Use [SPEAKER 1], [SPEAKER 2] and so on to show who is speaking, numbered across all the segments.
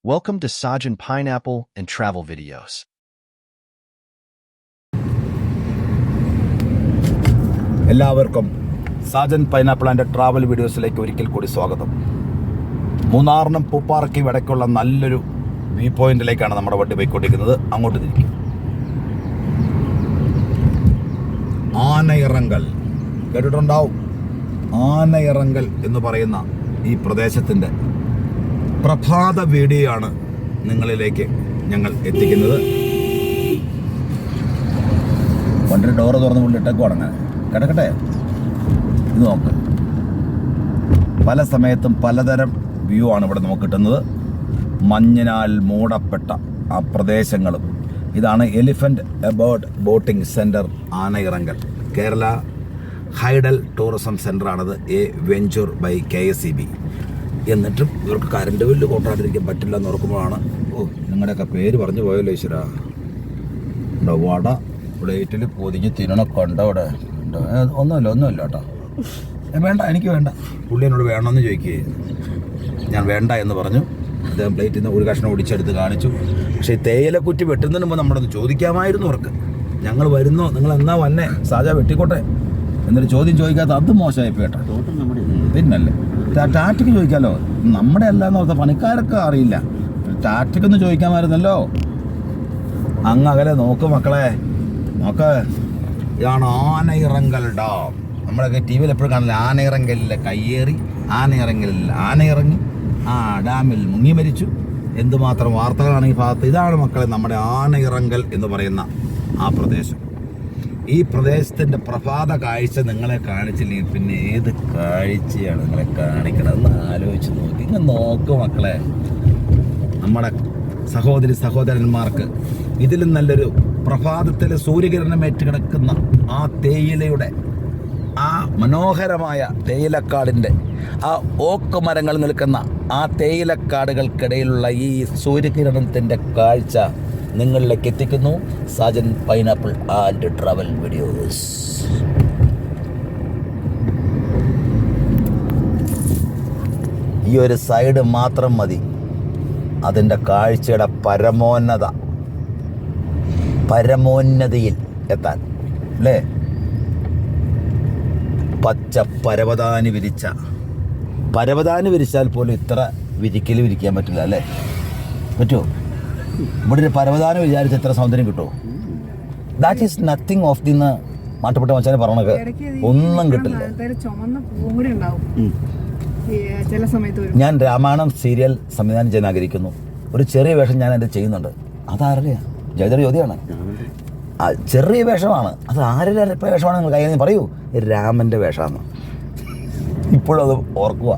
[SPEAKER 1] Welcome to Sajin Pineapple and Travel Videos.
[SPEAKER 2] എല്ലാവർക്കും Sajan pineapple and travel വീഡിയോസിലേക്ക് ഒരിക്കൽ കൂടി സ്വാഗതം. മൂന്നാറിനും പൂപ്പാറയ്ക്കും ഇടയ്ക്കുള്ള നല്ലൊരു വ്യൂ പോയിന്റിലേക്കാണ് നമ്മുടെ വണ്ടി പോയിക്കൊണ്ടിരിക്കുന്നത്. അങ്ങോട്ട് തിരിക്കും. ആനയിറങ്കൽ കേട്ടിട്ടുണ്ടാവും. ആനയിറങ്കൽ എന്ന് പറയുന്ന ഈ പ്രദേശത്തിൻ്റെ പ്രഭാത വീഡിയോ ആണ് നിങ്ങളിലേക്ക് ഞങ്ങൾ എത്തിക്കുന്നത്. വണ്ടിയുടെ ഡോറ് തുറന്ന് പുള്ളിട്ടേക്ക് തുടങ്ങാൻ കിടക്കട്ടെ. ഇത് നോക്ക്, പല സമയത്തും പലതരം വ്യൂ ആണ് ഇവിടെ നമുക്ക് കിട്ടുന്നത്. മഞ്ഞിനാൽ മൂടപ്പെട്ട ആ പ്രദേശങ്ങളും. ഇതാണ് elephant a bird boating centre Anayirangal. Kerala hydel tourism സെൻ്ററാണത്. A venture by KSEB. എന്നിട്ടും ഇവർക്ക് കറണ്ട് ബില്ല് കൂട്ടാണ്ടിരിക്കാൻ പറ്റില്ല എന്ന് ഓർക്കുമ്പോഴാണ് നിങ്ങളുടെയൊക്കെ പേര് പറഞ്ഞു പോയല്ലോ ഈശ്വര. വട പ്ലേറ്റിൽ പൊതിഞ്ഞ് തിന്നണൊക്കെ ഉണ്ടോ ഇവിടെ? ഒന്നുമില്ല കേട്ടോ. വേണ്ട, എനിക്ക് വേണ്ട. പുള്ളി എന്നോട് വേണമെന്ന് ചോദിക്കുകയും ഞാൻ വേണ്ട എന്ന് പറഞ്ഞു. അദ്ദേഹം പ്ലേറ്റിൽ നിന്ന് ഒരു കഷ്ണം ഒടിച്ചെടുത്ത് കാണിച്ചു. പക്ഷേ ഈ തേയിലക്കുറ്റി വെട്ടുന്നതിന് മുമ്പ് നമ്മളൊന്ന് ചോദിക്കാമായിരുന്നു അവർക്ക്. ഞങ്ങൾ വരുന്നോ, നിങ്ങൾ എന്നാ വന്നേ, സാജാ വെട്ടിക്കോട്ടെ എന്നൊരു ചോദ്യം ചോദിക്കാത്ത അത് മോശമായി കേട്ടോ. പിന്നല്ലേ ടാറ്റയ്ക്ക് ചോദിക്കാമല്ലോ, നമ്മുടെ അല്ലാന്ന് ഓർത്ത പണിക്കാരൊക്കെ അറിയില്ല. ടാറ്റയ്ക്കൊന്ന് ചോദിക്കാമായിരുന്നല്ലോ. അങ്ങ് അകലെ നോക്ക് മക്കളെ, നോക്ക്. ഇതാണ് ആനയിറങ്കൽ ഡാം. നമ്മളൊക്കെ TV യിൽ എപ്പോഴും കാണില്ല. ആനയിറങ്കലിലെ കയ്യേറി, ആനയിറങ്കലിൽ ആനയിറങ്ങി, ആ ഡാമിൽ മുങ്ങി മരിച്ചു, എന്തുമാത്രം വാർത്തകളാണ് ഈ ഭാഗത്ത്. ഇതാണ് മക്കളെ നമ്മുടെ ആനയിറങ്കൽ എന്ന് പറയുന്ന ആ പ്രദേശം. ഈ പ്രദേശത്തിൻ്റെ പ്രഭാത കാഴ്ച നിങ്ങളെ കാണിച്ചില്ലെങ്കിൽ പിന്നെ ഏത് കാഴ്ചയാണ് നിങ്ങളെ കാണിക്കണമെന്ന് ആലോചിച്ച് നോക്കി. ഇങ്ങനെ നോക്കൂ മക്കളെ. നമ്മുടെ സഹോദരി സഹോദരന്മാർക്ക് ഇതിലും നല്ലൊരു പ്രഭാതത്തിൽ സൂര്യകിരണമേറ്റ് കിടക്കുന്ന ആ തേയിലയുടെ ആ മനോഹരമായ തേയിലക്കാടിൻ്റെ ആ ഓക്ക് മരങ്ങൾ നിൽക്കുന്ന ആ തേയിലക്കാടുകൾക്കിടയിലുള്ള ഈ സൂര്യകിരണത്തിൻ്റെ കാഴ്ച നിങ്ങളിലേക്ക് എത്തിക്കുന്നു Sajan pineapple and travel videos. ഈ ഒരു സൈഡ് മാത്രം മതി അതിൻ്റെ കാഴ്ചയുടെ പരമോന്നതയിൽ എത്താൻ അല്ലേ? പച്ച പരവതാനി വിരിച്ചാൽ പോലും ഇത്ര വിരിക്കൽ വിരിക്കാൻ പറ്റില്ല അല്ലേ? പറ്റുമോ? ഇവിടെ ഒരു പരവതാനി വിചാരിച്ച് എത്ര സൗന്ദര്യം കിട്ടുമോ? That is nothing of the മാട്ടപ്പെട്ട മച്ചാനെ പറഞ്ഞത് ഒന്നും കിട്ടില്ല. ഞാൻ രാമായണം സീരിയൽ സംവിധാനം ചെയ്യാൻ ആഗ്രഹിക്കുന്നു. ഒരു ചെറിയ വേഷം ഞാൻ എൻ്റെ ചെയ്യുന്നുണ്ട്. അതാരല്ലേ? ജയദേവ് ജ്യോതിയാണ്. ചെറിയ വേഷമാണ്. അത് ആരുടെ വേഷമാണ് നിങ്ങൾ കയ്യിൽ നിന്ന് പറയൂ? രാമൻ്റെ വേഷമാണ്. ഇപ്പോഴും അത് ഓർക്കുക.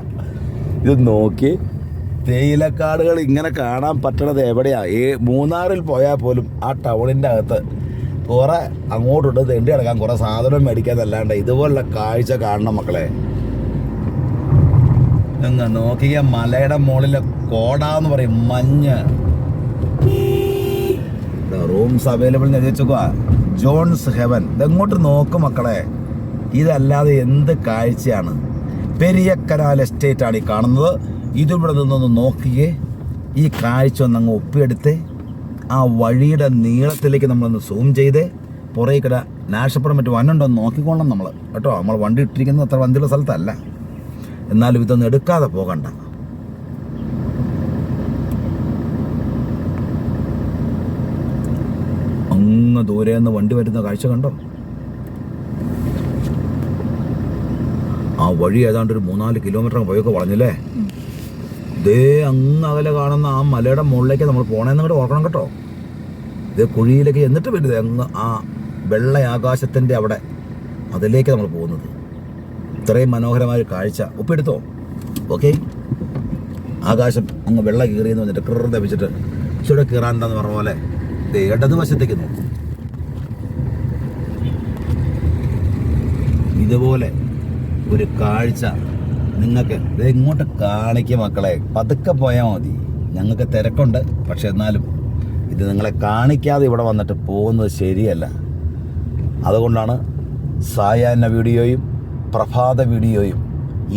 [SPEAKER 2] ഇത് നോക്കി, തേയിലക്കാടുകൾ ഇങ്ങനെ കാണാൻ പറ്റണത് എവിടെയാണ്? മൂന്നാറിൽ പോയാൽ പോലും ആ ടൗണിൻ്റെ അകത്ത് കുറേ അങ്ങോട്ടുണ്ട് തെണ്ടി കിടക്കാൻ, കുറേ സാധനം മേടിക്കാന്നല്ലാണ്ട് ഇതുപോലുള്ള കാഴ്ച കാണണം മക്കളെ. നിങ്ങൾ നോക്കിയ മലയുടെ മുകളിലെ കോടാന്ന് പറയും, മഞ്ഞ്. റൂംസ് അവൈലബിൾ എന്ന് വെച്ചുക. John's heaven. ഇതെങ്ങോട്ട് നോക്കും മക്കളെ. ഇതല്ലാതെ എന്ത് കാഴ്ചയാണ്? പെരിയക്കനാൽ എസ്റ്റേറ്റ് ആണ് ഈ കാണുന്നത്. ഇതിവിടെ നിന്നൊന്ന് നോക്കിയേ. ഈ കാഴ്ച ഒന്നങ്ങ് ഒപ്പിയെടുത്തേ. ആ വഴിയുടെ നീളത്തിലേക്ക് നമ്മളൊന്ന് സൂം ചെയ്തേ. പുറകെ നാഷപ്പുറം മറ്റു വന്നുണ്ടോ എന്ന് നോക്കിക്കോളണം നമ്മൾ കേട്ടോ. നമ്മൾ വണ്ടി ഇട്ടിരിക്കുന്നത് അത്ര വണ്ടിയുള്ള സ്ഥലത്തല്ല. എന്നാലും ഇതൊന്നും എടുക്കാതെ പോകണ്ട. അങ്ങ് ദൂരെ നിന്ന് വണ്ടി വരുന്ന കാഴ്ച കണ്ടോ? ആ വഴി ഏതാണ്ട് ഒരു 3-4 കിലോമീറ്റർ പോയൊക്കെ വളഞ്ഞില്ലേ? ഇതേ അങ്ങ് അകലെ കാണുന്ന ആ മലയുടെ മുകളിലേക്ക് നമ്മൾ പോകണമെന്ന് കൂടെ ഓർക്കണം കേട്ടോ. ഇതേ കുഴിയിലേക്ക് എന്നിട്ട് വരുന്നത് അങ്ങ് ആ വെള്ള ആകാശത്തിൻ്റെ അവിടെ, അതിലേക്ക് നമ്മൾ പോകുന്നത്. ഇത്രയും മനോഹരമായ കാഴ്ച ഒപ്പിയെടുത്തോ? ഓക്കെ. ആകാശം അങ്ങ് വെള്ള കീറിയെന്ന് പറഞ്ഞിട്ട് കൃറ വെച്ചിട്ട് ഇച്ചിരി കീറാണ്ടെന്ന് പറഞ്ഞ പോലെ ഇടതുവശത്തേക്ക് നോക്കും. ഇതുപോലെ ഒരു കാഴ്ച നിങ്ങൾക്ക് ഇങ്ങോട്ട് കാണിക്കുക മക്കളെ. പതുക്കെ പോയാൽ മതി. ഞങ്ങൾക്ക് തിരക്കുണ്ട്. പക്ഷെ എന്നാലും ഇത് നിങ്ങളെ കാണിക്കാതെ ഇവിടെ വന്നിട്ട് പോകുന്നത് ശരിയല്ല. അതുകൊണ്ടാണ് സായാഹ്ന വീഡിയോയും പ്രഭാത വീഡിയോയും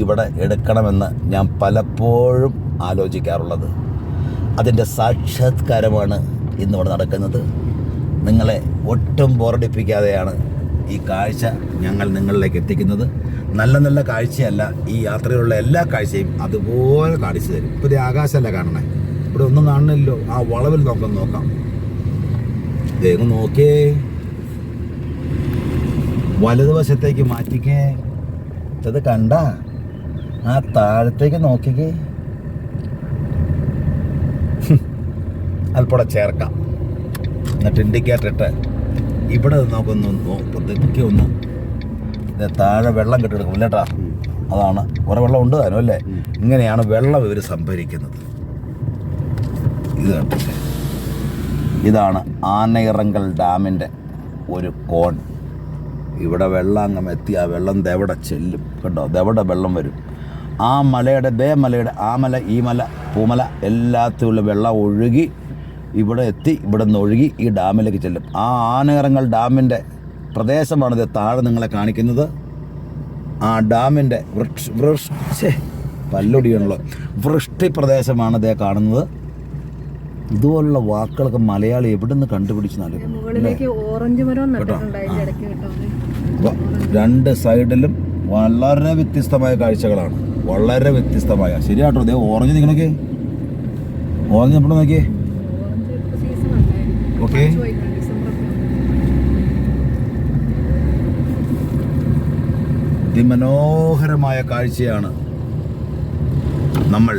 [SPEAKER 2] ഇവിടെ എടുക്കണമെന്ന് ഞാൻ പലപ്പോഴും ആലോചിക്കാറുള്ളത്. അതിൻ്റെ സാക്ഷാത്കാരമാണ് ഇന്നിവിടെ നടക്കുന്നത്. നിങ്ങളെ ഒട്ടും ബോറടിപ്പിക്കാതെയാണ് ഈ കാഴ്ച ഞങ്ങൾ നിങ്ങളിലേക്ക് എത്തിക്കുന്നത്. നല്ല നല്ല കാഴ്ചയല്ല, ഈ യാത്രയിലുള്ള എല്ലാ കാഴ്ചയും അതുപോലെ കാണിച്ചു തരും. ഇപ്പോൾ ഇത് ആകാശമല്ല കാണണേ, ഇവിടെ ഒന്നും കാണുന്നില്ലല്ലോ. ആ വളവിൽ നോക്കാം. ഇതേന്ന് നോക്കിയേ, വലതുവശത്തേക്ക് മാറ്റിക്കേ. ഇത് കണ്ട ആ താഴത്തേക്ക് നോക്കിക്കേ. അല്പം ചേർക്കാം, എന്നിട്ട് ഇൻഡിക്കേറ്റർ ഇട്ട് ഇവിടെ നമുക്കൊന്ന് താഴെ വെള്ളം കെട്ടിയെടുക്കും ഇല്ലേട്ടാ. അതാണ് കുറെ വെള്ളം ഉണ്ട് താനും അല്ലേ. ഇങ്ങനെയാണ് വെള്ളം ഇവർ സംഭരിക്കുന്നത്. ഇത് കണ്ടില്ലേ, ഇതാണ് ആനയിറങ്കൽ ഡാമിൻ്റെ ഒരു കോൺ. ഇവിടെ വെള്ളം അങ്ങ് എത്തി ആ വെള്ളം ദെവിടെ ചെല്ലും കേട്ടോ, ദെവിടെ വെള്ളം വരും. ആ മലയുടെ മലയുടെ ആ മല ഈ മല പൂമല എല്ലാത്തിലുള്ള വെള്ളം ഒഴുകി ഇവിടെ എത്തി, ഇവിടെ നിന്ന് ഒഴുകി ഈ ഡാമിലേക്ക് ചെല്ലും. ആ ആനയിറങ്കൽ ഡാമിൻ്റെ പ്രദേശമാണിത് താഴെ നിങ്ങളെ കാണിക്കുന്നത്. ആ ഡാമിൻ്റെ പല്ലൊടിയാണല്ലോ വൃഷ്ടി പ്രദേശമാണ് ഇതേ കാണുന്നത്. ഇതുപോലുള്ള വാക്കുകളൊക്കെ മലയാളി എവിടെ നിന്ന് കണ്ടുപിടിച്ചാലും രണ്ട് സൈഡിലും വളരെ വ്യത്യസ്തമായ കാഴ്ചകളാണ്, വളരെ വ്യത്യസ്തമായ. ശരിയാട്ടോ, അതേ ഓറഞ്ച് നിൽക്കണൊക്കെ, ഓറഞ്ച് എപ്പോഴും നോക്കിയേ. ഓക്കെ, അതിമനോഹരമായ കാഴ്ചയാണ്. നമ്മൾ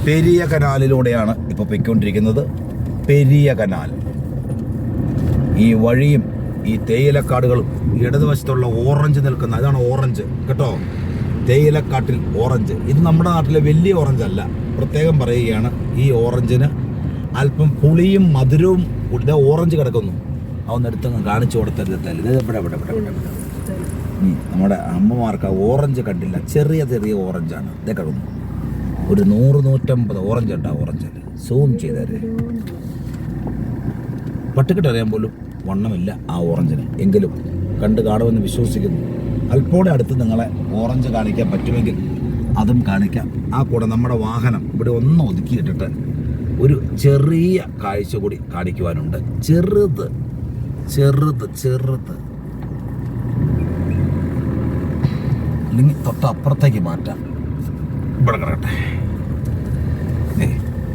[SPEAKER 2] പെരിയ കനാലിലൂടെയാണ് ഇപ്പോൾ പൊയ്ക്കൊണ്ടിരിക്കുന്നത്. പെരിയ കനാൽ, ഈ വഴിയും ഈ തേയിലക്കാടുകളും ഇടതുവശത്തുള്ള ഓറഞ്ച് നിൽക്കുന്ന ഇതാണ് ഓറഞ്ച് കേട്ടോ. തേയിലക്കാട്ടിൽ ഓറഞ്ച്. ഇത് നമ്മുടെ നാട്ടിലെ വലിയ ഓറഞ്ച് അല്ല, പ്രത്യേകം പറയുകയാണ്. ഈ ഓറഞ്ചിന് അല്പം പുളിയും മധുരവും കൂടി ഓറഞ്ച് കിടക്കുന്നു. അതൊന്ന് എടുത്തങ്ങ് കാണിച്ചു കൊടുത്തരുത്. ഇവിടെ നമ്മുടെ അമ്മമാർക്ക് ആ ഓറഞ്ച് കണ്ടില്ല, ചെറിയ ചെറിയ ഓറഞ്ചാണ് ഇതേ കിടന്നു. ഒരു 100-150 ഓറഞ്ച് ഉണ്ടാവും. ഓറഞ്ച് സൂം ചെയ്തേരെ, പട്ടിക്കിട്ടറിയാൻ പോലും വണ്ണമില്ല ആ ഓറഞ്ചിന്. എങ്കിലും കണ്ട് കാണുമെന്ന് വിശ്വസിക്കുന്നു. അല്പോടെ അടുത്ത് നിങ്ങളെ ഓറഞ്ച് കാണിക്കാൻ പറ്റുമെങ്കിൽ അതും കാണിക്കാം. ആ കൂടെ നമ്മുടെ വാഹനം ഇവിടെ ഒന്ന് ഒതുക്കിയിട്ടിട്ട് ഒരു ചെറിയ കാഴ്ച കൂടി കാണിക്കുവാനുണ്ട്. ചെറുത് അല്ലെങ്കിൽ തൊട്ടപ്പുറത്തേക്ക് മാറ്റാം. ഇവിടെ കിടക്കട്ടെ.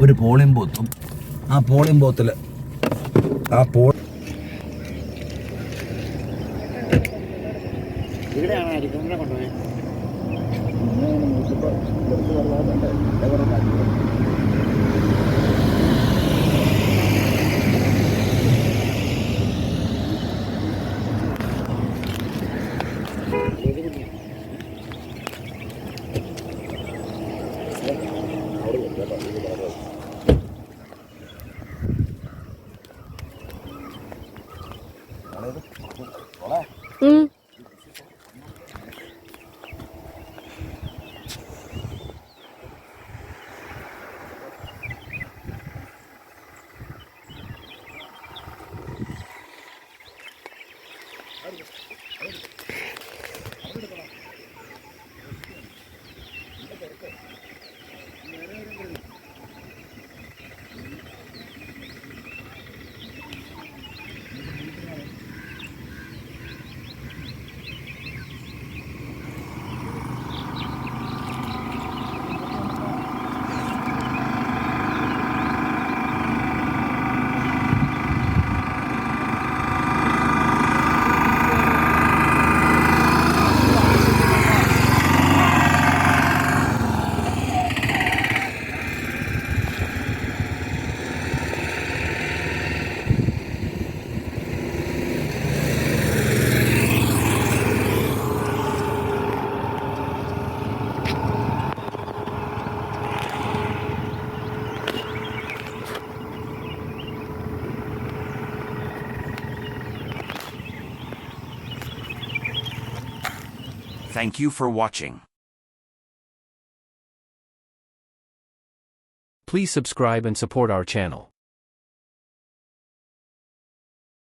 [SPEAKER 2] ഒരു പോളിംഗ് ബൂത്തും ആ പോളിംഗ് ബൂത്തിൽ
[SPEAKER 3] Thank you for watching.
[SPEAKER 1] Please subscribe and support our channel.